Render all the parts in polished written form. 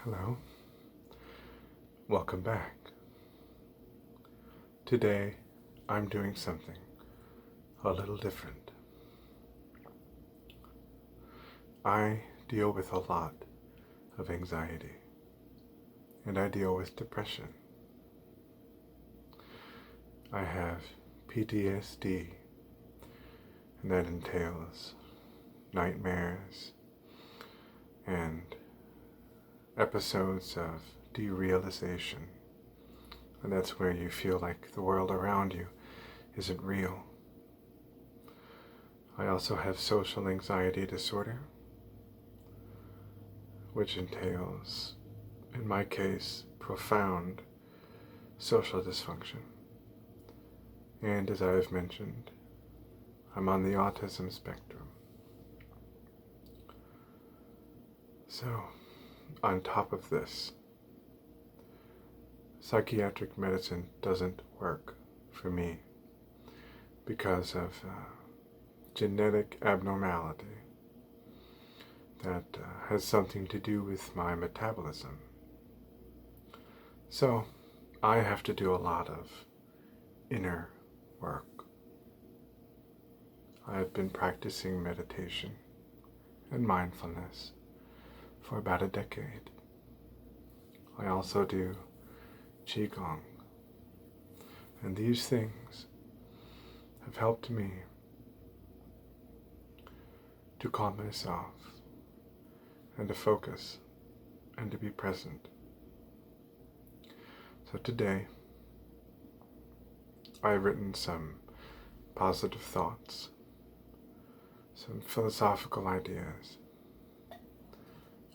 Hello, welcome back. Today I'm doing something a little different. I deal with a lot of anxiety and I deal with depression. I have PTSD and that entails nightmares and episodes of derealization. And that's where you feel like the world around you isn't real. I also have social anxiety disorder, which entails, in my case, profound social dysfunction. And as I have mentioned, I'm on the autism spectrum. So, on top of this, psychiatric medicine doesn't work for me because of genetic abnormality that has something to do with my metabolism. So I have to do a lot of inner work. I have been practicing meditation and mindfulness for about a decade. I also do Qigong, and these things have helped me to calm myself and to focus and to be present. So today I've written some positive thoughts, some philosophical ideas,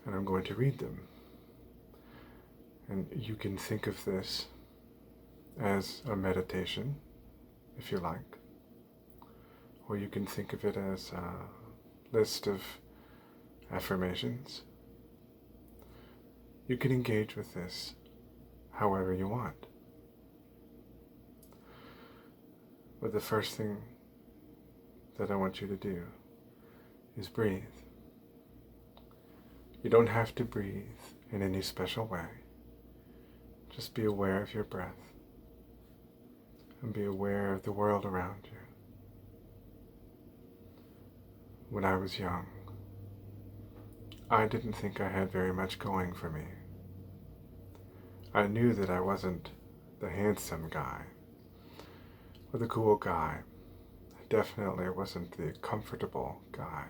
and I'm going to read them. And you can think of this as a meditation, if you like, or you can think of it as a list of affirmations. You can engage with this however you want. But the first thing that I want you to do is breathe. You don't have to breathe in any special way. Just be aware of your breath and be aware of the world around you. When I was young, I didn't think I had very much going for me. I knew that I wasn't the handsome guy or the cool guy. I definitely wasn't the comfortable guy.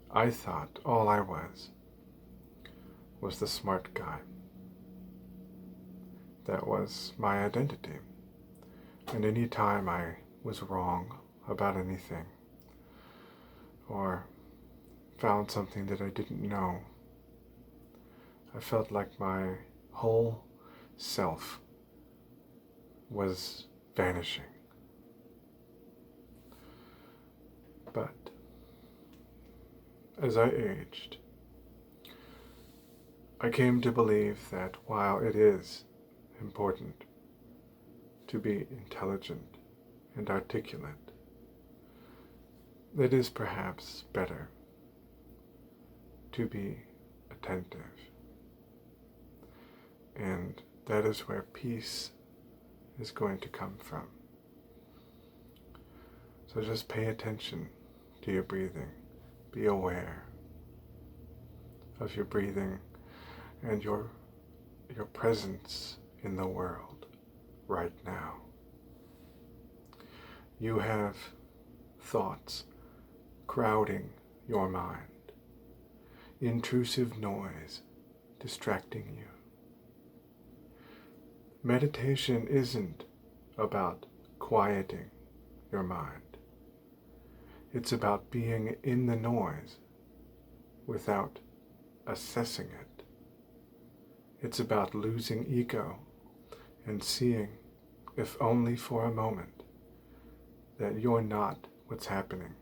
I thought all I was the smart guy. That was my identity. And any time I was wrong about anything or found something that I didn't know, I felt like my whole self was vanishing. But as I aged, I came to believe that while it is important to be intelligent and articulate, it is perhaps better to be attentive. And that is where peace is going to come from. So just pay attention to your breathing. Be aware of your breathing and your presence in the world right now. You have thoughts crowding your mind, intrusive noise distracting you. Meditation isn't about quieting your mind. It's about being in the noise without assessing it. It's about losing ego and seeing, if only for a moment, that you're not what's happening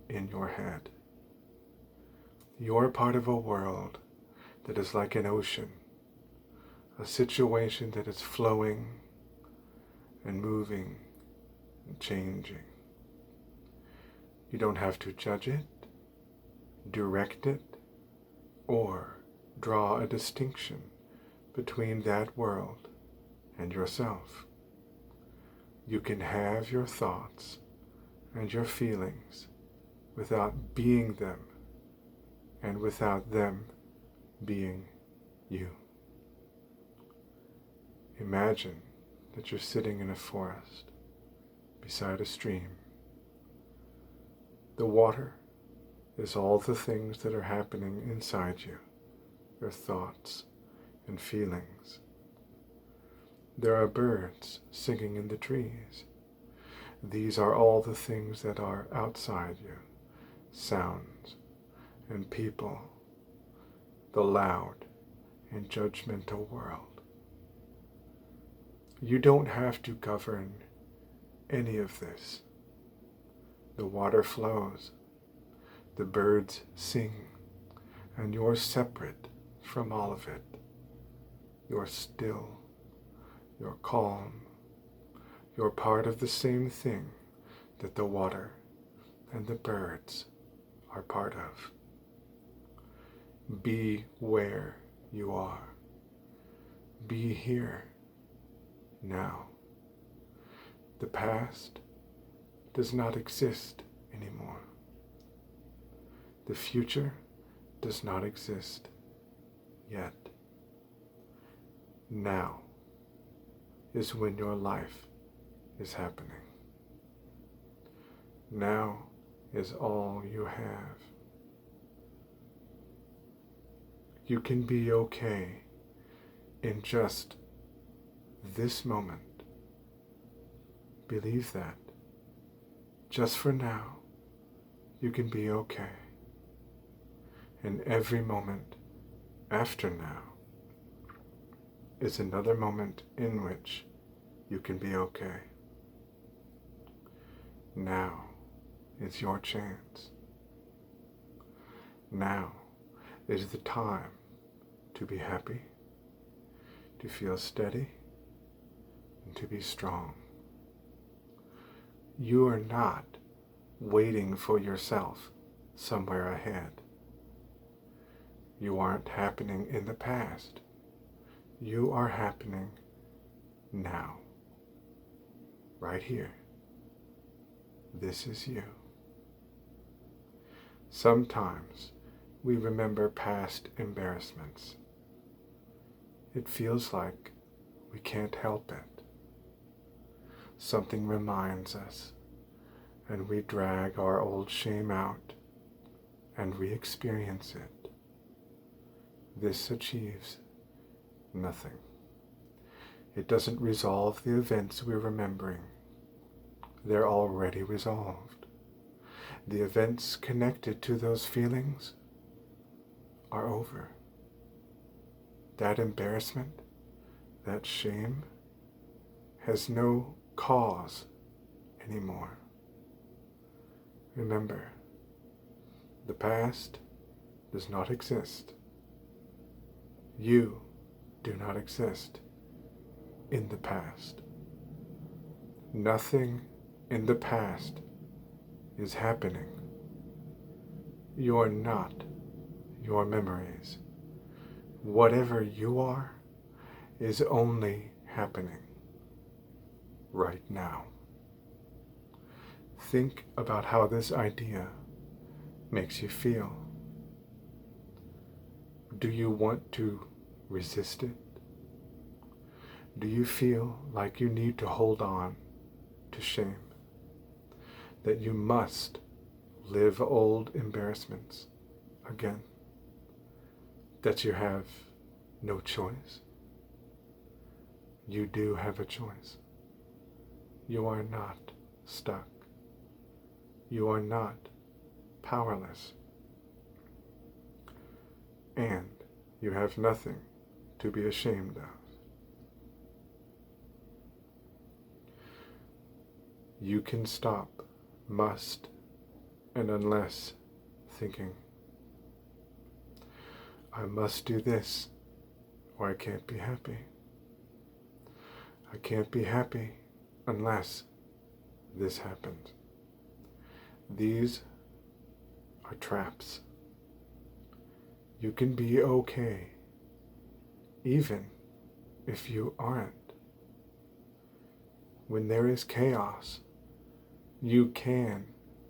in your head. You're part of a world that is like an ocean, a situation that is flowing and moving and changing. You don't have to judge it, direct it, or draw a distinction between that world and yourself. You can have your thoughts and your feelings without being them and without them being you. Imagine that you're sitting in a forest beside a stream. The water is all the things that are happening inside you, your thoughts and feelings. There are birds singing in the trees. These are all the things that are outside you, sounds and people, the loud and judgmental world. You don't have to govern any of this. The water flows, the birds sing, and you're separate from all of it. You're still, you're calm, you're part of the same thing that the water and the birds are part of. Be where you are. Be here, now. The past does not exist anymore. The future does not exist yet. Now is when your life is happening. Now is all you have. You can be okay in just this moment. Believe that. Just for now, you can be okay. And every moment after now is another moment in which you can be okay. Now is your chance. Now is the time to be happy, to feel steady, and to be strong. You are not waiting for yourself somewhere ahead. You aren't happening in the past. You are happening now. Right here. This is you. Sometimes we remember past embarrassments. It feels like we can't help it. Something reminds us, and we drag our old shame out and re-experience it. This achieves nothing. It doesn't resolve the events we're remembering. They're already resolved. The events connected to those feelings are over. That embarrassment, that shame, has no cause anymore. Remember, the past does not exist. You do not exist in the past. Nothing in the past is happening. You are not your memories. Whatever you are is only happening right now. Think about how this idea makes you feel. Do you want to resist it? Do you feel like you need to hold on to shame? That you must live old embarrassments again? That you have no choice? You do have a choice. You are not stuck. You are not powerless. And you have nothing to be ashamed of. You can stop must and unless thinking, I must do this or I can't be happy. I can't be happy unless this happens. These are traps. You can be okay, even if you aren't. When there is chaos, you can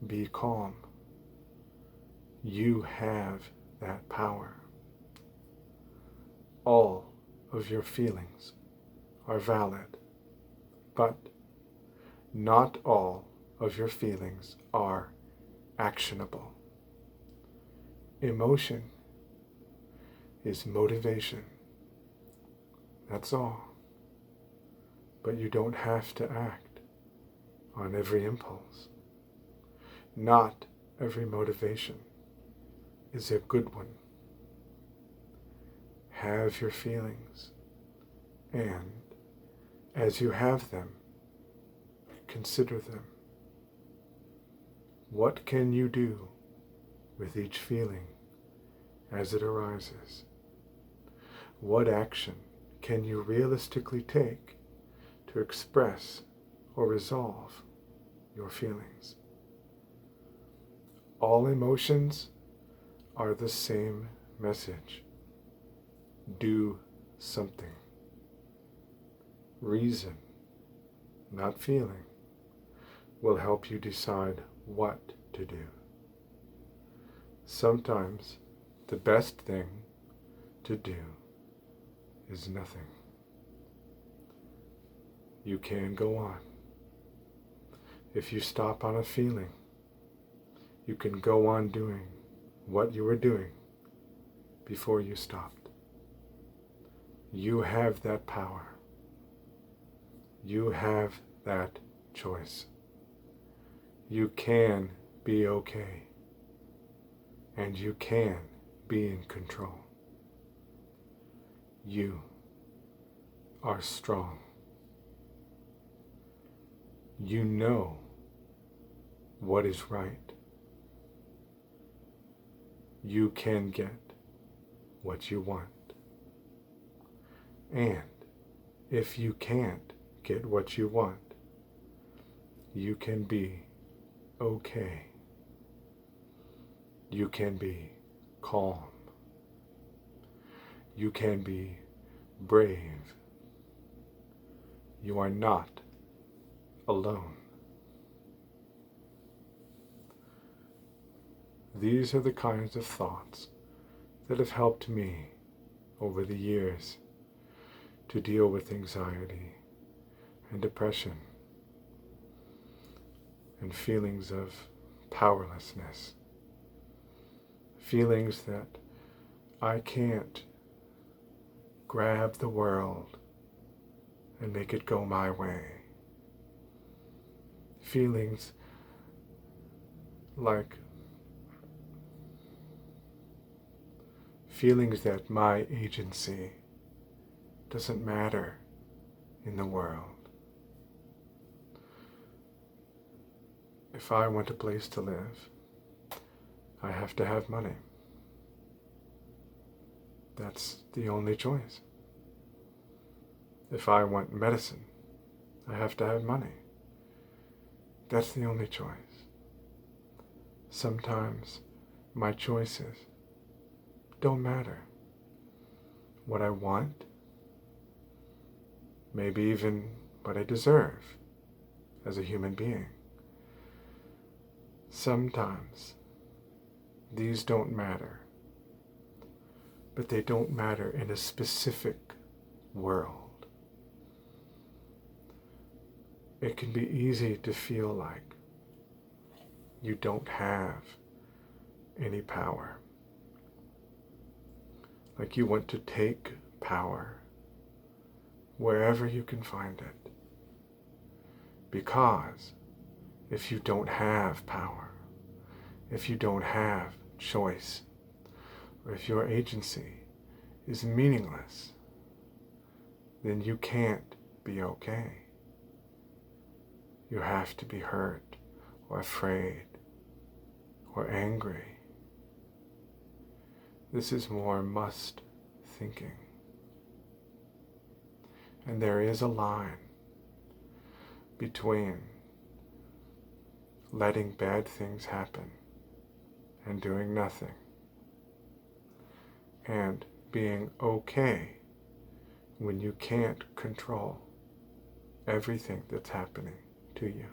be calm. You have that power. All of your feelings are valid, but not all of your feelings are actionable. Emotion is motivation. That's all. But you don't have to act on every impulse. Not every motivation is a good one. Have your feelings, and as you have them, consider them. What can you do with each feeling as it arises? What action can you realistically take to express or resolve your feelings? All emotions are the same message. Do something. Reason, not feeling, will help you decide what to do. Sometimes the best thing to do is nothing. You can go on. If you stop on a feeling, you can go on doing what you were doing before you stopped. You have that power. You have that choice. You can be okay, and you can be in control. You are strong. You know what is right. You can get what you want. And if you can't get what you want, you can be okay. You can be calm. You can be brave. You are not alone. These are the kinds of thoughts that have helped me over the years to deal with anxiety and depression and feelings of powerlessness, feelings that I can't grab the world and make it go my way, feelings that my agency doesn't matter in the world. If I want a place to live, I have to have money. That's the only choice. If I want medicine, I have to have money. That's the only choice. Sometimes my choices don't matter. What I want, maybe even what I deserve as a human being. Sometimes these don't matter, but they don't matter in a specific world. It can be easy to feel like you don't have any power, like you want to take power wherever you can find it. Because if you don't have power, if you don't have choice, or if your agency is meaningless, then you can't be okay. You have to be hurt, or afraid, or angry. This is more must thinking. And there is a line between letting bad things happen and doing nothing. and being okay when you can't control everything that's happening to you.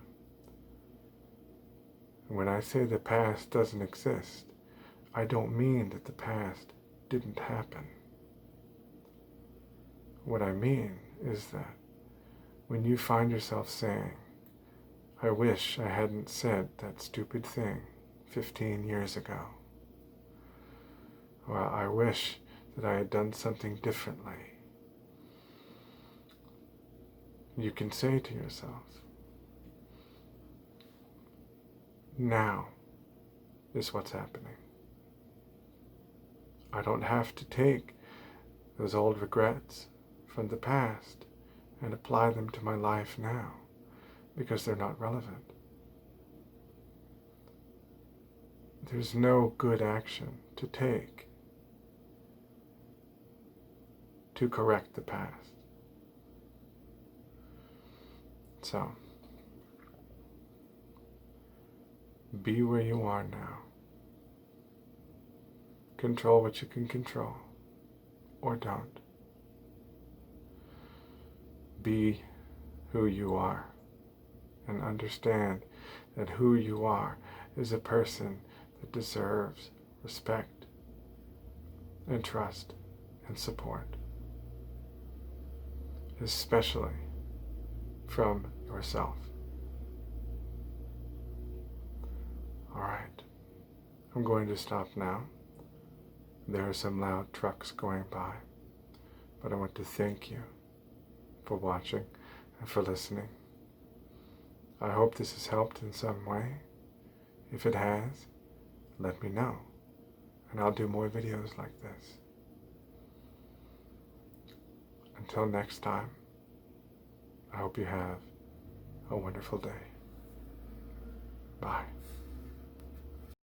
When I say the past doesn't exist, I don't mean that the past didn't happen. What I mean is that when you find yourself saying, I wish I hadn't said that stupid thing 15 years ago, or I wish that I had done something differently, you can say to yourself, now is what's happening. I don't have to take those old regrets from the past and apply them to my life now, because they're not relevant. There's no good action to take to correct the past. So, be where you are now. Control what you can control, or don't. Be who you are, and understand that who you are is a person that deserves respect and trust and support, especially from yourself. All right, I'm going to stop now. There are some loud trucks going by, but I want to thank you for watching and for listening. I hope this has helped in some way. If it has, let me know, and I'll do more videos like this. Until next time, I hope you have a wonderful day. Bye.